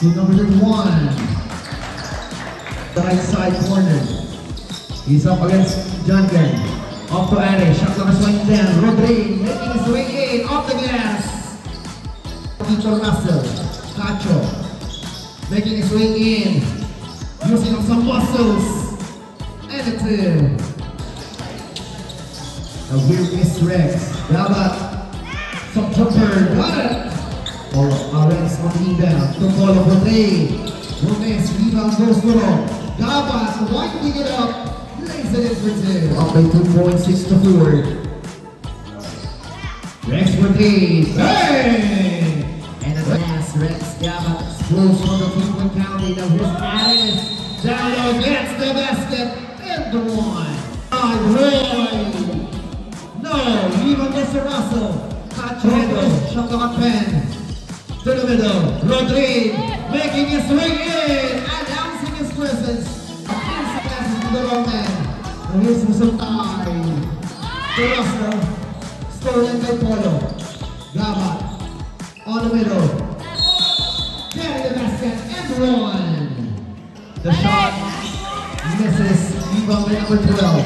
to number 31. The right side corner. He's up against Junkin. Off to Ari. Shot clock is winding down. Rodri making his way in. Off the glass. Tito Russell. Cacho. Making his way in. Using up some muscles. And it's in. Now here is Rex. Dapat. Some jumper. Got it. Rex on the inbound. The ball of Rodri. Gomez. Rebound goes to him. Dapat winding it up. Lays it in for two. Up by 2.6 to 4. Rex Rodri. Hey! And at last, Rex Dapat explodes from the 3-point county. Now here's Addis. Down low, gets the basket. And the one. Roy. No, even Mr. Russell. Cacho. Shot clock pen. To the middle. Rodri making his way in. Announcing his presence. The wrong man. And here's Musultai. To Russell. Stolen by Polo. Gabat. On the middle. Carry the basket and one. The shot misses. Rebound by number 12.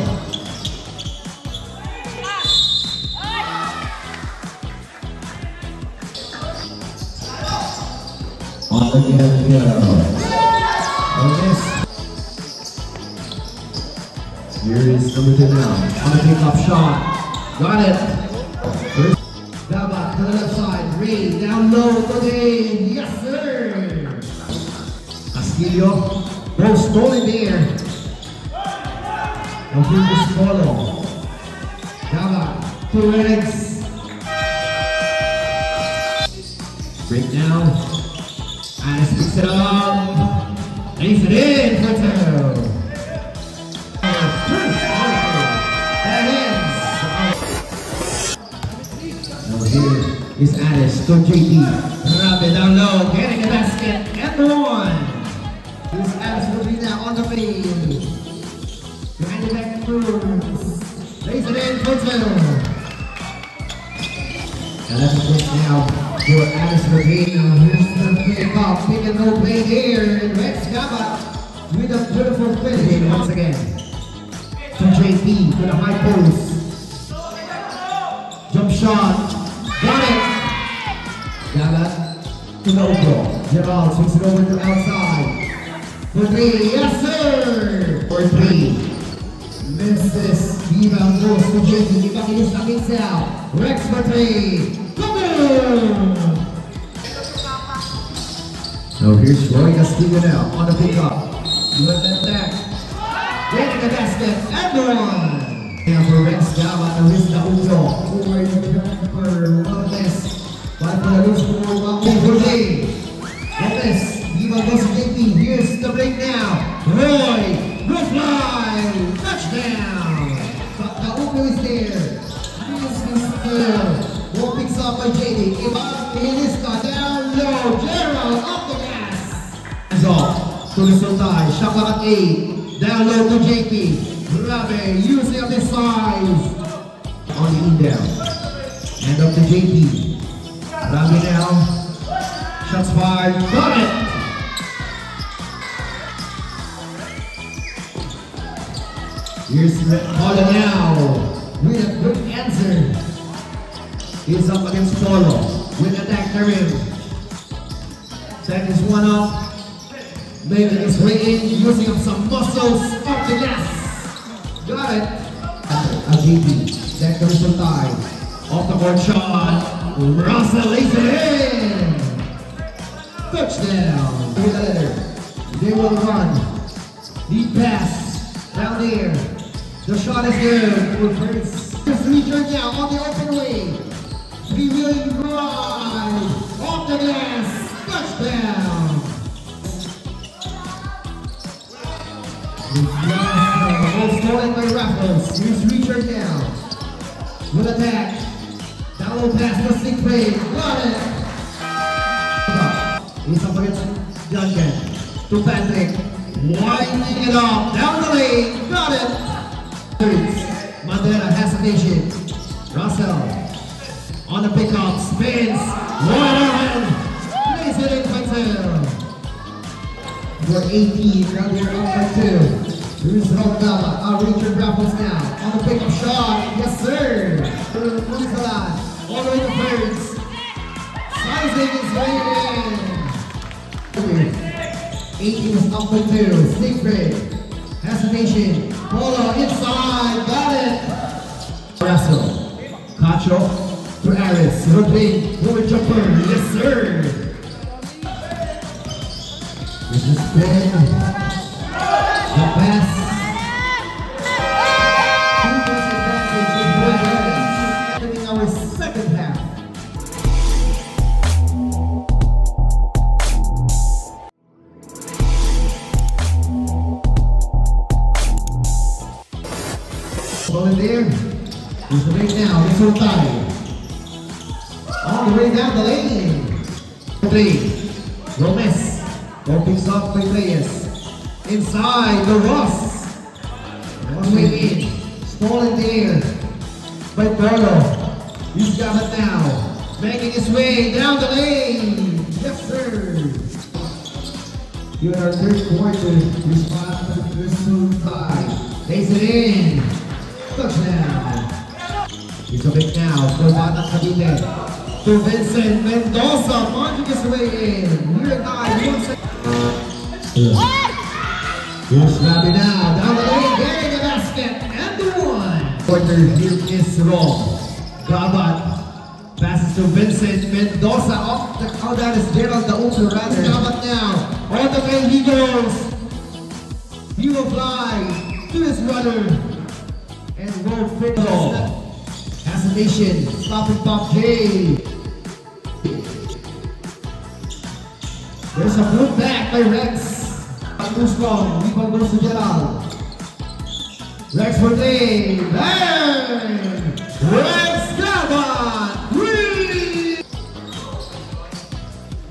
On again, Here is number 2 now. On the pick-up shot. Got it. Dabat to the left side. Ray down low today. Yes, sir. Castillo. Ball stolen there. Now here is Polo. Dabat to Rex. Break down. Addis picks it up. Lays it in for 2. Here is Addis to JT. Grab it down low, getting the basket and the one. Here's Addis will be now on the field. Behind the back moves. Lays it in for 2. 11 points now for Addis Rodriguez. Here's the pick up, pick and roll play here. And Rex Gabat with a beautiful finish once again. To JT to the high post. Jump shot. Got it! Gabat to Nobro. Gerald swings it over to the outside. For 3, yes sir! For 3. Misses. Rebound goes to JT. Ipakinis na Kinsel. Rex for 3. Come on! So here's Roy Castillo now on the pickup. Good attack. Getting the basket and the one. Now for Rex Gabat, the wrist na Uzo. For the Lopez. But for the loose for Jose. Lopez. Rebound goes to JT. Here's the break now. Roy. Good fly. Touchdown. The Uzo is there. Here's Mr. Ball picks up by JT. Ilista down low. Gerald off the gas. Hands off to the Sultai. Shot clock at 8. Down low to JT. Rabe using up his size. On the inbound. Hand up to JT. Rabe now. Shots fired. Got it! Here's Polo now. With a good answer. He's up against Polo. With attack the rim. That is one up. Making his way in. Using up some muscles. Off the gas. Got it. JT. Sector Sultai. Off the board shot. Russell lays it in. Touchdown. With the letter. They will run. Deep pass. Down there. The shot is good. First return now on the open way. Three-wheeling drive. Off the glass. Touchdown. Stolen by Raffles. Here's Richard now. Good attack. Down low pass to Sick Play. Got it. He's up against Duncan. To Patrick. Winding it up. Down the lane. Got it. Mandela hesitation. Russell. On the pickup. Spins. Wide open. Plays it in for 2. for 18. Now they're up by 2. Here's Rogala. Richard Raffles now. On the pickup shot. Yes, sir. Musalan. All the way to thirds. Sizing is waiting. 18 was up by 2. Siegfried. Hesitation. Polo inside. Got it. Russell. Cacho. To Aris, Rodrigue, forward jumper, yes sir! This has been the best defensive advantage in our second half. Ball in there, here's the break now, it's on time. All the way down the lane. 3. Gomez. Ball picks up by Reyes. Inside the Ross. One way in. Stall in the air. By Polo. He's got it now. Making his way down the lane. Yes, sir. Here in our third quarter. Response to the Crystal tie. Takes it in. Touchdown. He's a big now. Still Batang Cavite. To Vincent Mendoza, marching his way in. Here guy, once again. Here's Rabi now, down the lane, getting the basket, and the one. Quarter, here is wrong. Gabat passes to Vincent Mendoza, off the count, that is Gerald Dauto rather. Gabat now, all the way he goes. He will fly to his runner, and will finish. Hesitation, stopping Pop J. There's a put back by Rex. Too strong, rebound goes to Gerald. Rex for 3. Bang! Rex Gabat! 3!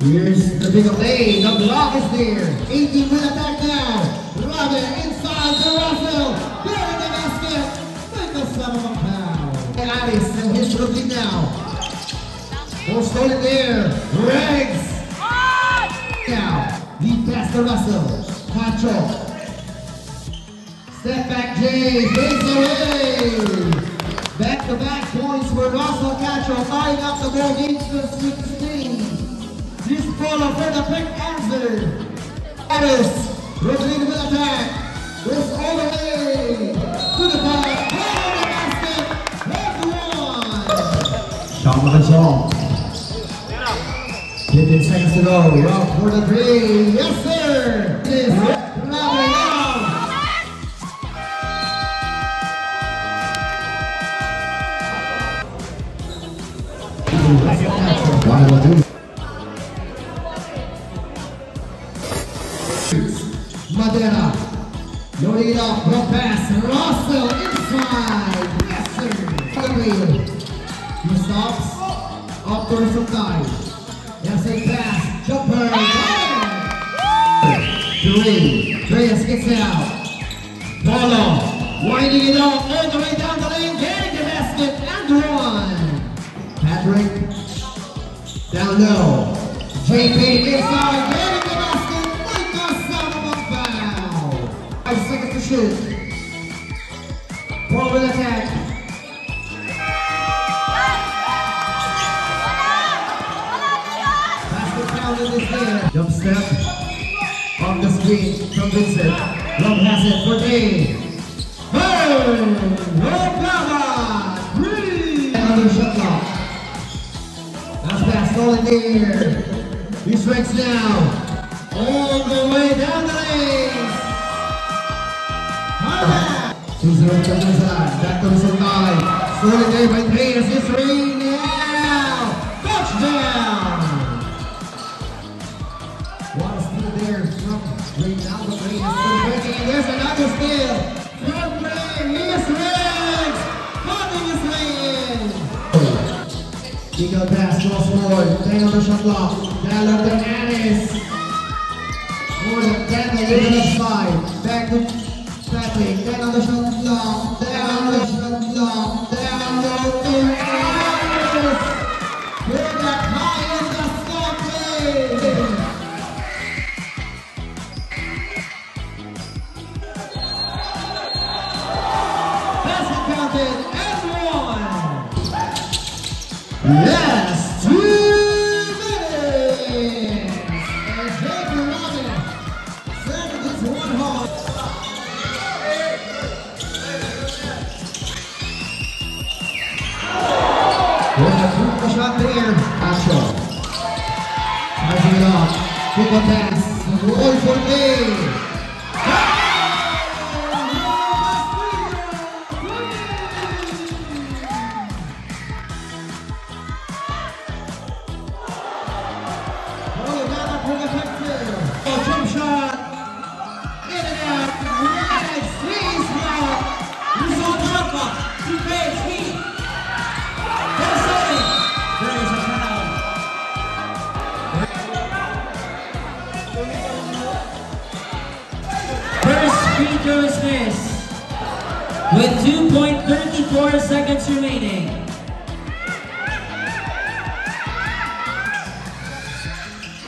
Here's the big play. The block is there. 18 will attack now. Robin inside to Russell. Burying the basket. Like the son of a pound. And Alice and his rookie now. Ball stolen there. Rex. Now, lead pass to Russell. Cacho. Step back Jay. Takes away. Back-to-back points for Russell Cacho. Tying up the ball against the 16. This follow for the quick answer. Alice. Rodrigue will attack. Goes all the way to the back. Shot of the song. 15 seconds to go. Rock for the 3. Yes, sir. This is Rabi now. Madera. Loading it up. Drop pass. Russell inside. Yes, sir. He stops. Up for some time. Yes, a pass. Jumper. 3. Reyes kicks out. Polo. Winding it up. All the way down the lane. Getting the basket. And one. Patrick. Down low. JP inside. Getting the basket. Like the sound of a foul. 5 seconds to shoot. Ball will attack. Jump step on the screen from Vincent. Love has it for Dave. Hey! Rogala! 3! Another shot clock. Last pass all in the air. He strikes now. All the way down the lanes. Hard 2-0 to Musalan. Back to the side. Still in there by Reyes. It's rain now. Touchdown! One steal there from right now the Reyes. And there's another steal from Reyes. Rex coming his way in. Eagle pass, cross forward. 10 on the shot clock. Down to Anis. More than 10 on the left side. Back to Patrick. 10 on the shot clock. Down on the shot clock. Down low to Anis. Put that high in the score play. basket and one. Last 2 minutes. And Jake Robin sends this one home. There's a super shot there. Astro. Charging it off. Quick pass. Roy for me. Jump shot. In and out. Nice. Squeeze block. Result jumper. Two base heat. There's something. There is a foul. First free throw is missed with 2.34 seconds remaining.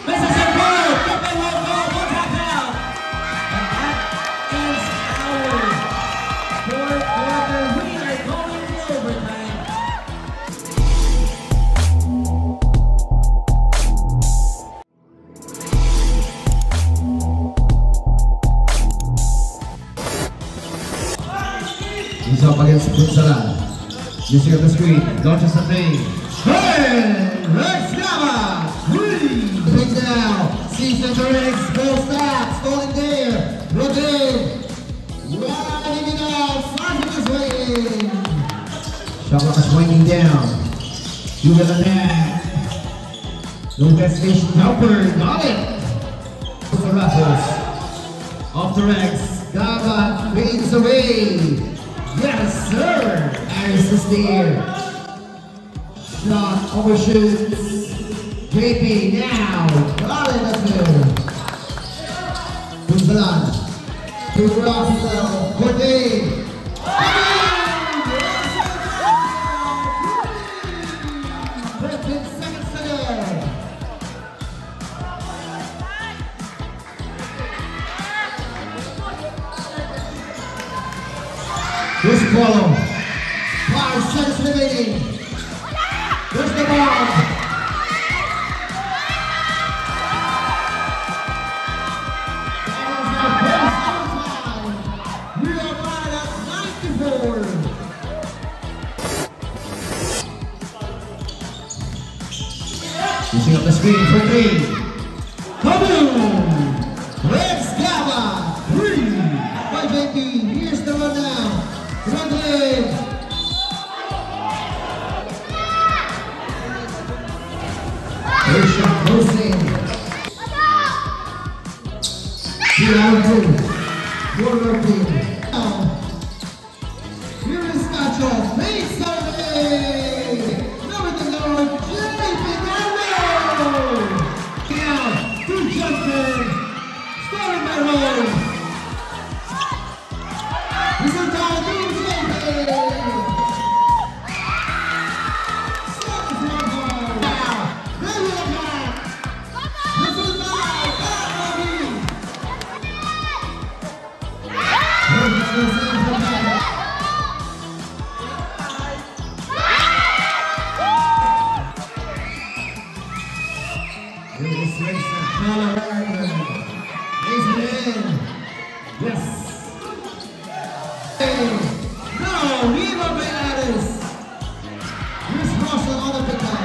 Misses a goal! Pippen will go, we'll tap out! And that is our fourth quarter. We are going to overtime. He's up against Punsalan. Using up the screen, launches the three. Hey! Rex Gama! Three! Big down. Season to Rex. Goal stops. Falling there. Rodin. Riding it out. Sergeant is waiting. Shot clock is winding down. You with the net. No destination. Helper. Got it. For Raffles. Off the Rex. Gama fades away. Yes, sir! Harris is there. Shot, overshoots. JP now. Got it, that's good. Punsalan. To Rafael. Corday. 15 seconds to go. Here's Paulo. 5 seconds remaining. Here's the ball. That is our first time. We are right at 94. Using up the screen for 3. Kaboom! Rex Gama, 3. By JP. Here's the run now. Rodin! Asia closing. Tiago. Working. Here is Nacho. Makes survey. Number to go. JP Narrow. Now, to Justin. Starting by Roy. This is our new JP. Yes. No, Viva Benares. Here's Russell on the pickup.